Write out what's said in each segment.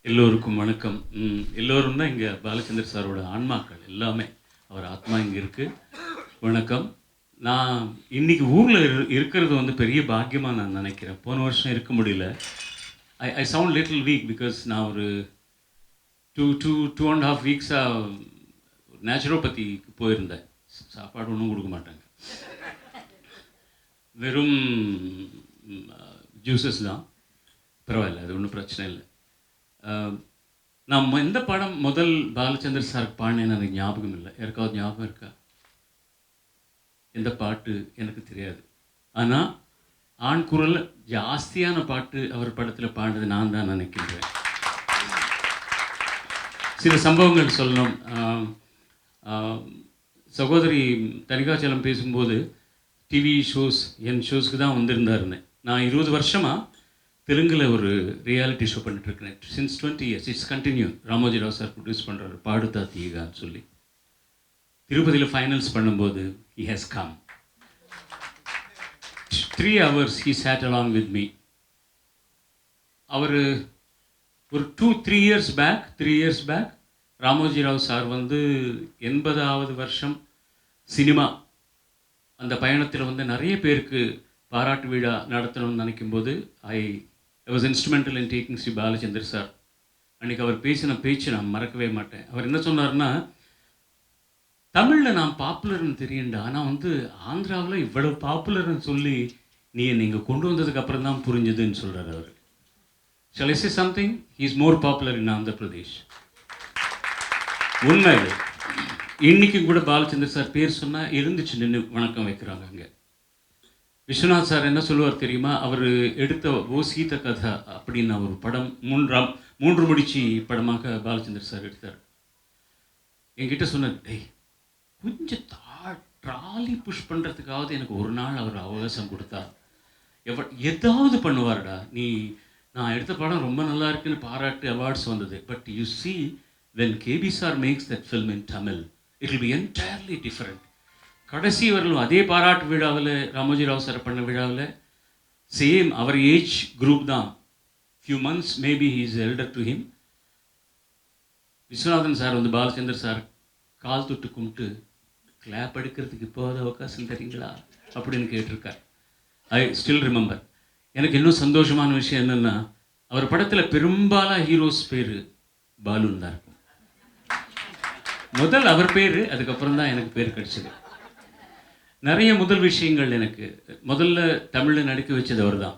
எல்லோருக்கும் வணக்கம். எல்லோரும் தான் இங்கே பாலச்சந்தர் சாரோட ஆன்மாக்கள் எல்லாமே. அவர் ஆத்மா இங்கே இருக்குது. வணக்கம். நான் இன்னைக்கு ஊரில் இருக்கிறது வந்து பெரிய பாக்கியமாக நான் நினைக்கிறேன். போன வருஷம் இருக்க முடியல. ஐ சவுண்ட் லிட்டில் வீக் பிகாஸ் நான் ஒரு 2.5 வீக்ஸாக நேச்சுரோபதிக்கு போயிருந்தேன். சாப்பாடு ஒன்றும் கொடுக்க மாட்டாங்க, வெறும் ஜூஸஸ் தான். பரவாயில்ல, அது ஒன்றும் பிரச்சனை இல்லை. நான் எந்த படம் முதல் பாலச்சந்தர் சாருக்கு பாடினேன்னு எனக்கு ஞாபகம் இல்லை. யாருக்காவது ஞாபகம் இருக்கா? எந்த பாட்டு எனக்கு தெரியாது. ஆனால் ஆண் குரல் ஜாஸ்தியான பாட்டு அவர் படத்தில் பாடினது நான் தான் நினைக்கின்றேன். சில சம்பவங்கள் சொல்லணும். சகோதரி தனிகாச்சலம் பேசும்போது டிவி ஷோஸ் என் ஷோஸ்க்கு தான் வந்திருந்தாருன்னு. நான் 20 வருஷமாக தெலுங்கில் ஒரு ரியாலிட்டி ஷோ பண்ணிட்டுருக்கிறேன். Since 20 years it's continue. Ramoji Rao sir produce பண்ணுறாரு, பாடுதா தீகான்னு சொல்லி. திருப்பதியில் ஃபைனல்ஸ் பண்ணும்போது he has come 3 hours he sat along with me. அவர் ஒரு 3 years back Ramoji Rao sir வந்து 80வது வருஷம் சினிமா அந்த பயணத்தில் வந்து நிறைய பேருக்கு பாராட்டு விழா நடத்தணும்னு நினைக்கும்போது I was instrumental in taking Shri Balachander sir. அன்றைக்கி அவர் பேசின பேச்சு நான் மறக்கவே மாட்டேன். அவர் என்ன சொன்னார்னா, தமிழில் நான் பாப்புலர்னு தெரியுண்டா, ஆனால் வந்து ஆந்திராவில் இவ்வளோ பாப்புலர்னு சொல்லி நீ நீங்கள் கொண்டு வந்ததுக்கு அப்புறம் தான் புரிஞ்சுதுன்னு சொல்கிறார் அவர். Shall I say something? He is more popular in Andhra Pradesh. உண்மை. இன்றைக்கும் கூட பாலச்சந்தர் சார் பேர் சொன்னால் இருந்துச்சு நின்று வணக்கம் வைக்கிறாங்க அங்கே. விஸ்வநாத் சார் என்ன சொல்லுவார் தெரியுமா? அவர் எடுத்த ஓ சீத கதா அப்படின்னு ஒரு படம் 3 முடிச்சு படமாக பாலச்சந்தர் சார் எடுத்தார். என்கிட்ட சொன்னார், டேய் கொஞ்சம் ட்ராலி புஷ் பண்ணுறதுக்காவது எனக்கு ஒரு நாள் அவர் அவகாசம் கொடுத்தா ஏதாவது பண்ணுவார்டா. நான் எடுத்த படம் ரொம்ப நல்லா இருக்குன்னு பாராட்டு அவார்ட்ஸ் வந்தது. But you see when KB sir makes that film in Tamil it will be entirely different. கடைசி வரலும் அதே பாராட்டு விழாவில் ராமோஜி ராவ் சார் பண்ண விழாவில் சேம் அவர் ஏஜ் குரூப் தான். Few months maybe he his elder to him. Viswanathan sir வந்து பாலச்சந்தர் சார் கால் தொட்டு கும்பிட்டு கிளாப் எடுக்கிறதுக்கு இப்போது அவகாசம் தெரியுங்களா அப்படின்னு கேட்டிருக்கார். I still remember. எனக்கு இன்னும் சந்தோஷமான விஷயம் என்னென்னா, அவர் படத்தில் பெரும்பாலான ஹீரோஸ் பேர் பாலுன்னு தான் இருக்கும். முதல் அவர் பேர், அதுக்கப்புறம் தான் எனக்கு பேர் கிடச்சிது. நிறைய முதல் விஷயங்கள் எனக்கு முதல்ல தமிழில் நடிக்க வச்சது அவர் தான்.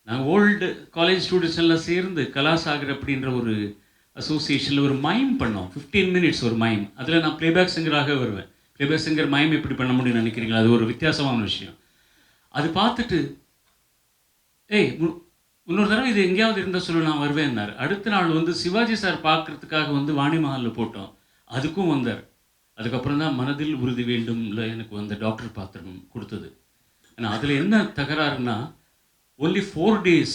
நாங்கள் ஓல்டு காலேஜ் ஸ்டூடெண்ட்ஸ் எல்லாம் சேர்ந்து கலாசாகர் அப்படின்ற ஒரு அசோசியேஷனில் ஒரு மைம் பண்ணோம். 15 minutes ஒரு மைம். அதில் நான் ப்ளேபேக் சிங்கராக வருவேன். ப்ளேபேக் சிங்கர் மைம் எப்படி பண்ண முடியும்னு நினைக்கிறீங்களா? அது ஒரு வித்தியாசமான விஷயம். அது பார்த்துட்டு இன்னொரு தடவை இது எங்கேயாவது இருந்தால் சொல்ல நான் வருவேன்னார். அடுத்த நாள் வந்து சிவாஜி சார் பார்க்குறதுக்காக வந்து வாணி மஹாலில் போட்டோம். அதுக்கும் வந்தார். அதுக்கப்புறம் தான் மனதில் உறுதி வேண்டும்ல எனக்கு வந்த டாக்டர் பாத்திரம் கொடுத்தது. ஆனால் அதில் என்ன தகராறுன்னா, ஒன்லி 4 days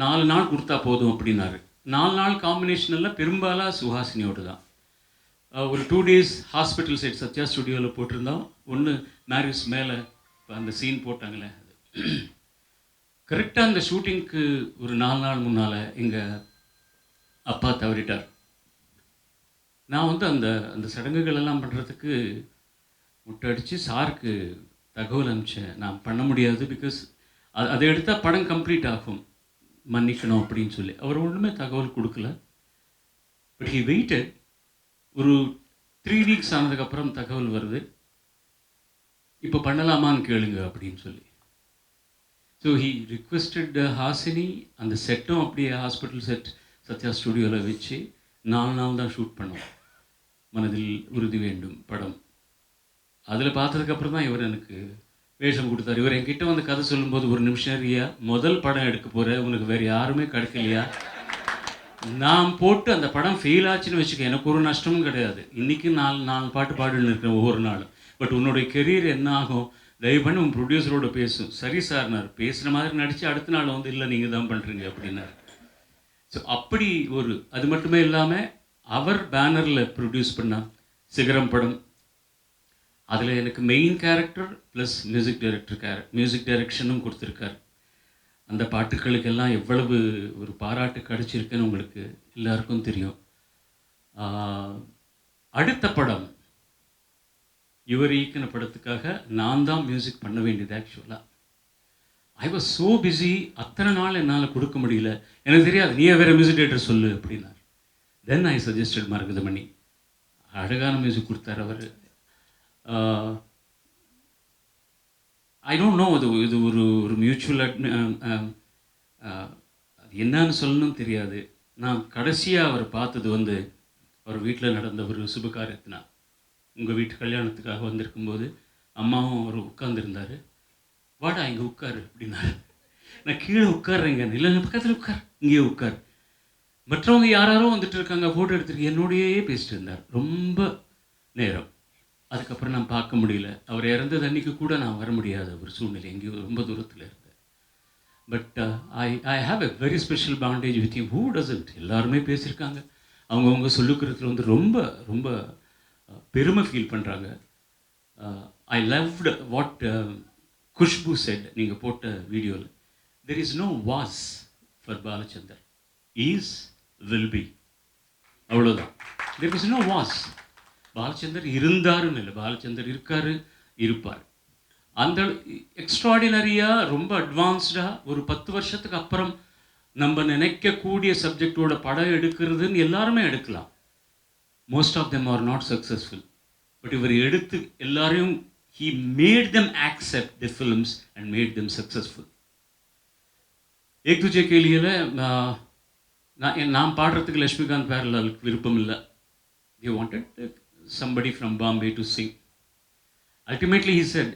4 நாள் கொடுத்தா போதும் அப்படின்னாரு. 4 நாள் காம்பினேஷனில் பெரும்பாலாக சுஹாசினியோடு தான். ஒரு 2 days ஹாஸ்பிட்டல் சைட் சத்யா ஸ்டுடியோவில் போட்டிருந்தோம். ஒன்று மேரிஸ் மேலே அந்த சீன் போட்டாங்களே, அது கரெக்டாக அந்த ஷூட்டிங்க்கு ஒரு 4 நாள் முன்னால் எங்கள் அப்பா தவறிட்டார். நான் வந்து அந்த சடங்குகள் எல்லாம் பண்ணுறதுக்கு முட்டை அடித்து சாருக்கு தகவல் அனுப்பிச்சேன். நான் பண்ண முடியாது, பிகாஸ் அதை எடுத்தால் படம் கம்ப்ளீட் ஆகும், மன்னிக்கணும் அப்படின்னு சொல்லி. அவர் ஒன்றுமே தகவல் கொடுக்கல. But he weighted. ஒரு 3 weeks ஆனதுக்கப்புறம் தகவல் வருது, இப்போ பண்ணலாமான்னு கேளுங்க அப்படின்னு சொல்லி. So he requested Hasini. அந்த செட்டும் அப்படியே ஹாஸ்பிட்டல் செட் சத்யா ஸ்டுடியோவில் வச்சு 4 நாள் தான் ஷூட் பண்ணோம். மனதில் உறுதி வேண்டும் படம். அதில் பார்த்ததுக்கப்புறம் தான் இவர் எனக்கு வேஷம் கொடுத்தார். இவர் என்கிட்ட வந்து கதை சொல்லும்போது, ஒரு நிமிஷம் ரியா, முதல் படம் எடுக்க போகிற, உனக்கு வேறு யாருமே கிடைக்கலையா? நான் போட்டு அந்த படம் ஃபெயில் ஆச்சுன்னு வச்சுக்க, எனக்கு ஒரு நஷ்டமும் கிடையாது. இன்றைக்கி 4 பாட்டு பாடுன்னு இருக்கிறேன் ஒவ்வொரு நாளும். பட் உன்னுடைய கெரியர் என்ன ஆகும், தயவு பண்ணி உன் ப்ரொடியூசரோட பேசும். சரி சார்னார். பேசுகிற மாதிரி நடித்து அடுத்த நாள் வந்து இல்லை நீங்கள் தான் பண்ணுறீங்க அப்படின்னார். ஸோ அப்படி ஒரு, அது மட்டுமே இல்லாமல் அவர் பேனரில் ப்ரொடியூஸ் பண்ண சிகரம் படம், அதில் எனக்கு மெயின் கேரக்டர் ப்ளஸ் மியூசிக் டைரக்ஷனும் கொடுத்துருக்கார். அந்த பாட்டுகளுக்கெல்லாம் எவ்வளவு ஒரு பாராட்டு கிடைச்சிருக்குன்னு உங்களுக்கு எல்லாருக்கும் தெரியும். அடுத்த படம் இவர் இயக்குன படத்துக்காக நான் தான் மியூசிக் பண்ண வேண்டியது ஆக்சுவலாக. ஐ வாஸ் ஸோ பிஸி, அத்தனை நாள் என்னால் கொடுக்க முடியல. எனக்கு தெரியாது, நீ வேறு மியூசிக் டேரக்டர் சொல்லு அப்படின்னார். தென் ஐ சஜஸ்டட் மரகதமணி. அழகான மியூசிக் கொடுத்தார் அவர். ஐ டோன்ட் நோ, இது ஒரு ஒரு மியூச்சுவல் அது என்னன்னு சொல்லணும்னு தெரியாது. நான் கடைசியாக அவர் பார்த்தது வந்து அவர் வீட்டில் நடந்த ஒரு சுபகாரியத்தினா, உங்கள் வீட்டு கல்யாணத்துக்காக வந்திருக்கும்போது அம்மாவும் அவர் உட்கார்ந்துருந்தார். வாடா இங்கே உட்காரு அப்படின்னாரு. நான் கீழே உட்கார்றேங்க. இல்லை பக்கத்தில் உட்கார், இங்கேயே உட்கார். மற்றவங்க யாராரோ வந்துட்டு இருக்காங்க, ஃபோட்டோ எடுத்துருக்கு, என்னோடையே பேசிட்டு இருந்தார் ரொம்ப நேரம். அதுக்கப்புறம் நான் பார்க்க முடியல. அவர் இறந்தது அன்றைக்கி கூட நான் வர முடியாத ஒரு சூழ்நிலை, எங்கேயோ ரொம்ப தூரத்தில் இருந்தேன். But I have a very special bondage with you. Who doesn't? எல்லாருமே பேசியிருக்காங்க. அவங்கவுங்க சொல்லுக்கிறதுல வந்து ரொம்ப ரொம்ப பெருமை ஃபீல் பண்ணுறாங்க. I loved what Khushbu said, நீங்கள் போட்ட வீடியோவில். There is no was for Balachander. Is, will be, அவ்வளோதான். There is no was. Balachander இருந்தாருன்னு இல்லை, பாலச்சந்தர் இருக்காரு, இருப்பார். அந்த எக்ஸ்ட்ராடினரியாக ரொம்ப அட்வான்ஸ்டாக ஒரு 10 வருஷத்துக்கு அப்புறம் நம்ம நினைக்கக்கூடிய சப்ஜெக்டோட படம் எடுக்கிறதுன்னு எல்லாருமே எடுக்கலாம். Most of them are not successful. But இவர் எடுத்து எல்லாரையும் he made them accept the films and made them successful. एक दूजे के लिए நான் பாடுறதுக்கு லட்சுமிகாந்த் பேரலாலுக்கு விருப்பம் இல்லை. they wanted somebody from Bombay to sing. Ultimately he said,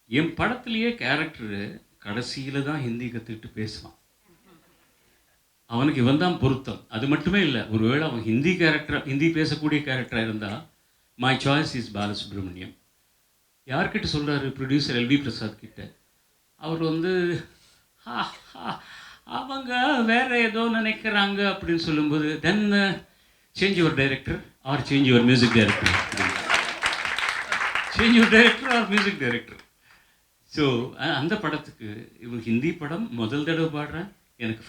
என் படத்துலேயே கேரக்டரு கடைசியில் தான் ஹிந்தி கற்றுக்கிட்டு பேசுவான், அவனுக்கு இவன் தான் பொருத்தம். அது மட்டுமே இல்லை, ஒருவேளை அவன் ஹிந்தி பேசக்கூடிய கேரக்டராக இருந்தால் மை சாய்ஸ் இஸ் பாலசுப்ரமணியம். யார்கிட்ட சொல்கிறாரு? ப்ரொடியூசர் எல்வி பிரசாத் கிட்ட. அவர் வந்து அவங்க வேற ஏதோ நினைக்கிறாங்க அப்படின்னு சொல்லும்போது, then change your director or change your music director, change your director or music director. So அந்த படத்துக்கு இவன் ஹிந்தி படம் முதல் தடவை பாடுறேன். எனக்கு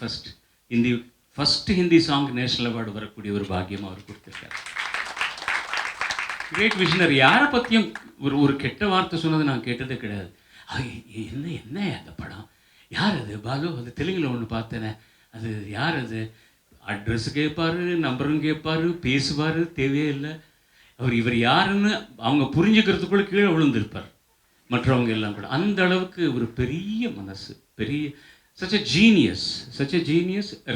first Hindi song national award வரக்கூடிய ஒரு பாக்கியம் அவர் கொடுத்துருக்காரு. Great visionary. யாரை பற்றியும் ஒரு கெட்ட வார்த்தை சொன்னது நான் கேட்டதே கிடையாது. என்ன அந்த படம், யார் அது? பாலு, அது தெலுங்கில் ஒன்று பார்த்தேனே, அது யார் அது? அட்ரஸ் கேட்பார், நம்பரும் கேட்பார், பேசுவார், தேவையே இல்லை. இவர் யாருன்னு அவங்க புரிஞ்சுக்கிறதுக்குள்ளே கீழே விழுந்திருப்பார் மற்றவங்க எல்லாம் கூட. அந்த அளவுக்கு ஒரு பெரிய மனசு, பெரிய such a genius,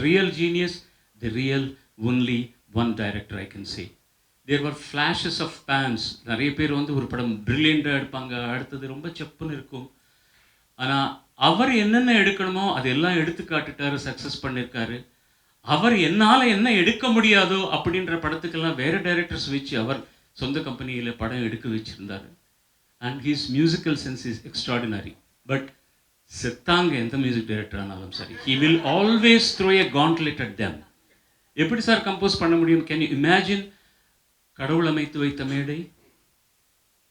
real genius, the real only one director I can say. There were flashes of pans. நிறைய பேர் வந்து ஒரு படம் பிரில்லியண்டாக எடுப்பாங்க, அடுத்தது ரொம்ப செப்புன்னு இருக்கும். ஆனால் அவர் என்னென்ன எடுக்கணுமோ அதெல்லாம் எடுத்து காட்டுட்டாரு, சக்ஸஸ் பண்ணியிருக்காரு. அவர் என்னால் என்ன எடுக்க முடியாதோ அப்படின்ற படத்துக்கெல்லாம் வேறு டைரக்டர்ஸ் வச்சு அவர் சொந்த கம்பெனியில் படம் எடுக்க வச்சுருந்தார். And his musical sense is extraordinary. But செத்தாங்க எந்த மியூசிக் டைரக்டர் ஆனாலும் சரி, he will always throw a gauntlet at them. எப்படி சார் கம்போஸ் பண்ண முடியும்? Can you imagine? கடவுள் அமைத்து வைத்த மேடை,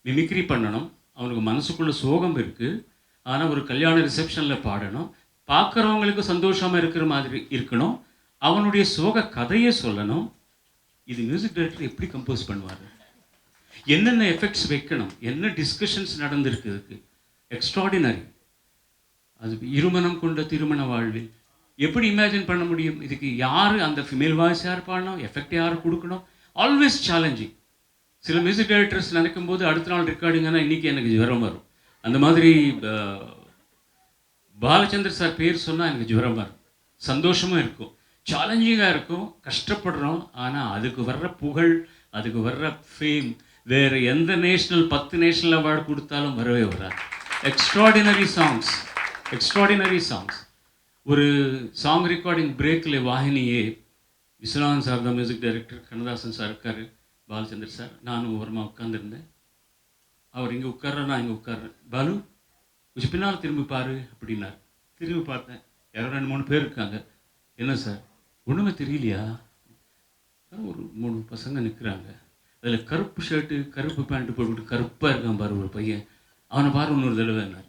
மிமிக்ரி பண்ணணும், அவனுக்கு மனசுக்குள்ள சோகம் இருக்குது, ஆனால் ஒரு கல்யாண ரிசப்ஷனில் பாடணும், பார்க்குறவங்களுக்கு சந்தோஷமாக இருக்கிற மாதிரி இருக்கணும், அவனுடைய சோக கதையை சொல்லணும். இது மியூசிக் டைரக்டர் எப்படி கம்போஸ் பண்ணுவார்? என்னென்ன எஃபெக்ட்ஸ் வைக்கணும், என்ன டிஸ்கஷன்ஸ் நடந்திருக்கு, இதுக்கு எக்ஸ்ட்ராடினரி. அது இருமனம் கொண்ட திருமண வாழ்வில் எப்படி இமேஜின் பண்ண முடியும்? இதுக்கு யார் அந்த ஃபீமேல் வாய்ஸ் யார் பாடணும், எஃபெக்ட் யார் கொடுக்கணும்? Always challenging. சில மியூசிக் டைரக்டர்ஸ் நினைக்கும் போது அடுத்த நாள் ரெக்கார்டிங்கன்னா இன்றைக்கி எனக்கு ஜுரம் வரும். அந்த மாதிரி பாலச்சந்தர் சார் பேர் சொன்னால் எனக்கு ஜுரம் வரும். சந்தோஷமும் இருக்கும், சேலஞ்சிங்காக இருக்கும், கஷ்டப்படுறோம். ஆனால் அதுக்கு வர்ற புகழ், அதுக்கு வர்ற ஃபேம் வேறு எந்த நேஷ்னல் 10 நேஷ்னல் அவார்டு கொடுத்தாலும் வரவே வராது. Extraordinary songs. ஒரு சாங் ரெக்கார்டிங் பிரேக்கில் வாகினியே விஸ்வநாதன் சார் தான் மியூசிக் டைரக்டர், கண்ணதாசன் சார் இருக்கார், பாலச்சந்தர் சார், நானும் ஓரமாக உட்காந்துருந்தேன். அவர் இங்கே உட்கார்ற, நான் இங்கே உட்கார்றேன். பாலு கொஞ்சம் பின்னால் திரும்பி பாரு அப்படின்னார். திரும்பி பார்த்தேன், யாரோ 2-3 பேர் இருக்காங்க. என்ன சார், ஒன்றுமே தெரியலையா? ஒரு 3 பசங்க நிற்கிறாங்க, அதில் கருப்பு ஷர்ட்டு கருப்பு பேண்ட்டு போட்டுக்கிட்டு கருப்பாக இருக்கான் பாரு ஒரு பையன், அவனை பாரு இன்னொரு தடவைன்னார்.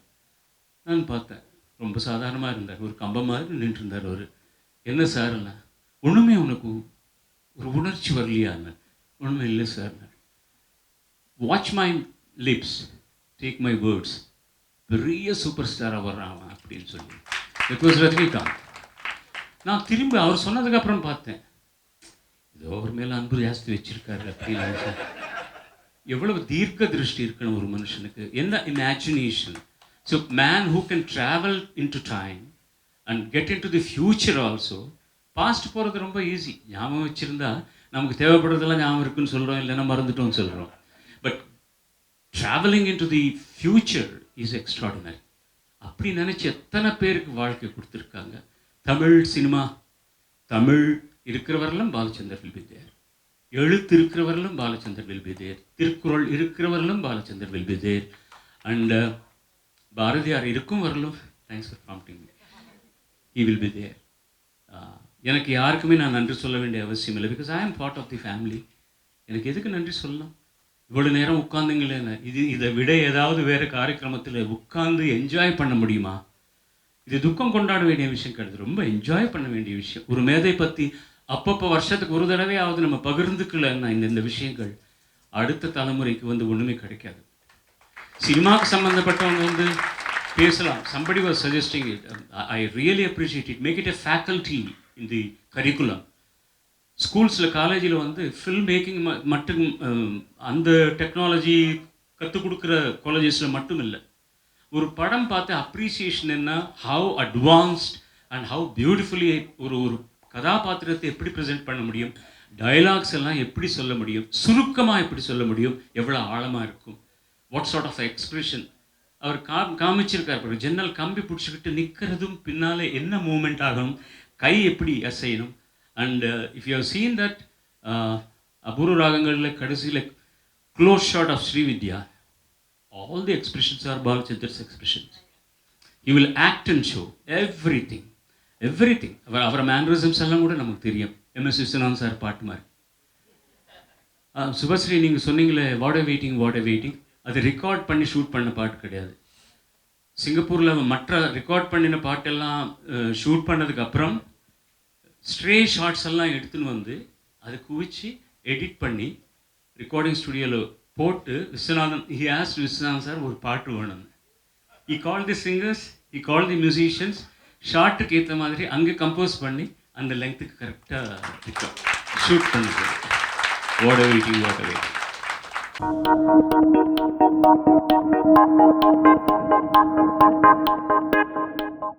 நான் பார்த்தேன், ரொம்ப சாதாரணமாக இருந்தார். ஒரு கம்பம் மாதிரி நின்றுட்டு இருந்தார் அவர். என்ன சார்ண்ணா, ஒன்றுமே உனக்கு ஒரு உணர்ச்சி வரலையான்னு. ஒன்றுமே இல்லை sir. Watch my lips, take my words, பெரிய சூப்பர் ஸ்டாராக வர்றான் அவன் அப்படின்னு சொல்லி. It was Rajinikanth. நான் திரும்பி அவர் சொன்னதுக்கப்புறம் பார்த்தேன், ஏதோ அவர் மேலே அன்பு ஜாஸ்தி வச்சிருக்காரு அப்படின்னு. எவ்வளவு தீர்க்க திருஷ்டி இருக்கணும் ஒரு மனுஷனுக்கு, என்ன imagination. So man who can travel into time and get into the future also. Past போகிறது ரொம்ப ஈஸி, ஞாபகம் வச்சுருந்தா நமக்கு தேவைப்படுறதெல்லாம் ஞாபகம் இருக்குன்னு சொல்கிறோம், இல்லைன்னா மறந்துட்டோம்னு சொல்கிறோம். But travelling into the future is extraordinary. அப்படி நினச்சி எத்தனை பேருக்கு வாழ்க்கை கொடுத்துருக்காங்க. தமிழ் சினிமா, தமிழ் இருக்கிறவரெல்லாம் பாலச்சந்தர் வில் பி தேர். எழுத்து இருக்கிறவர்களும் Balachander will be there. Thirukkural இருக்கிறவர்களும் Balachander will be there. And Bharathiyar இருக்கும் வரலும், thanks for prompting, he will be there. எனக்கு யாருக்குமே நான் நன்றி சொல்ல வேண்டிய அவசியம் இல்லை. பிகாஸ் ஐ ஆம் பார்ட் ஆஃப் தி ஃபேமிலி. எனக்கு எதுக்கு நன்றி சொல்லலாம்? இவ்வளோ நேரம் உட்காந்துங்களேன்னு, இதை விட ஏதாவது வேறு காரியக்கிரமத்தில் உட்காந்து என்ஜாய் பண்ண முடியுமா? இது துக்கம் கொண்டாட வேண்டிய விஷயம் கிடையாது, ரொம்ப என்ஜாய் பண்ண வேண்டிய விஷயம். ஒரு மேதை பற்றி அப்பப்போ வருஷத்துக்கு ஒரு தடவையாவது நம்ம பகிர்ந்துக்கலன்னா இந்த விஷயங்கள் அடுத்த தலைமுறைக்கு ஒன்றுமே கிடைக்காது. சினிமாவுக்கு சம்மந்தப்பட்டவங்க பேசலாம். somebody was suggesting it. I really appreciate it. Make it a faculty in the curriculum. ஸ்கூல்ஸில் காலேஜில் ஃபில்ம் மேக்கிங் மட்டும் அந்த டெக்னாலஜி கற்றுக் கொடுக்குற காலேஜஸில் மட்டும் இல்லை. ஒரு படம் பார்த்து அப்ரிசியேஷன் என்ன, how advanced and how beautifully ஒரு கதாபாத்திரத்தை எப்படி ப்ரெசென்ட் பண்ண முடியும், டயலாக்ஸ் எல்லாம் எப்படி சொல்ல முடியும், சுருக்கமாக எப்படி சொல்ல முடியும், எவ்வளோ ஆழமாக இருக்கும், வாட் சார்ட் ஆஃப் எக்ஸ்பிரஷன் அவர் காமிச்சிருக்கார். ஜன்னல் கம்பி பிடிச்சிக்கிட்டு நிற்கிறதும் பின்னாலே என்ன மூமெண்ட் ஆகணும், கை எப்படி அசையணும். And if you have seen that அபூர்வ ராகங்களில் கடைசியில் close shot of Srividya, all the expressions are Balachander's expressions. He will act and show everything. அவரை மேனரிசம்ஸ் எல்லாம் கூட நமக்கு தெரியும். MS விஸ்வநாதன் சார் பாட்டு மாதிரி. சுபஸ்ரீ, நீங்கள் சொன்னீங்களே வாட் எ வெயிட்டிங், அது ரெக்கார்ட் பண்ணி ஷூட் பண்ண பாட்டு கிடையாது. சிங்கப்பூரில் மற்ற ரெக்கார்ட் பண்ணின பாட்டெல்லாம் ஷூட் பண்ணதுக்கப்புறம் ஸ்ட்ரே ஷார்ட்ஸ் எல்லாம் எடுத்துன்னு அதை குவிச்சு எடிட் பண்ணி ரெக்கார்டிங் ஸ்டுடியோவில் போட்டு விஸ்வநாதன் சார் ஒரு பாட்டு வேணும். He called the singers, he called the musicians, ஷார்ட்டுக்கு ஏற்ற மாதிரி அங்கே கம்போஸ் பண்ணி அந்த லெங்க்த்துக்கு கரெக்டாக ஷூட் பண்ணுது. What a waiting.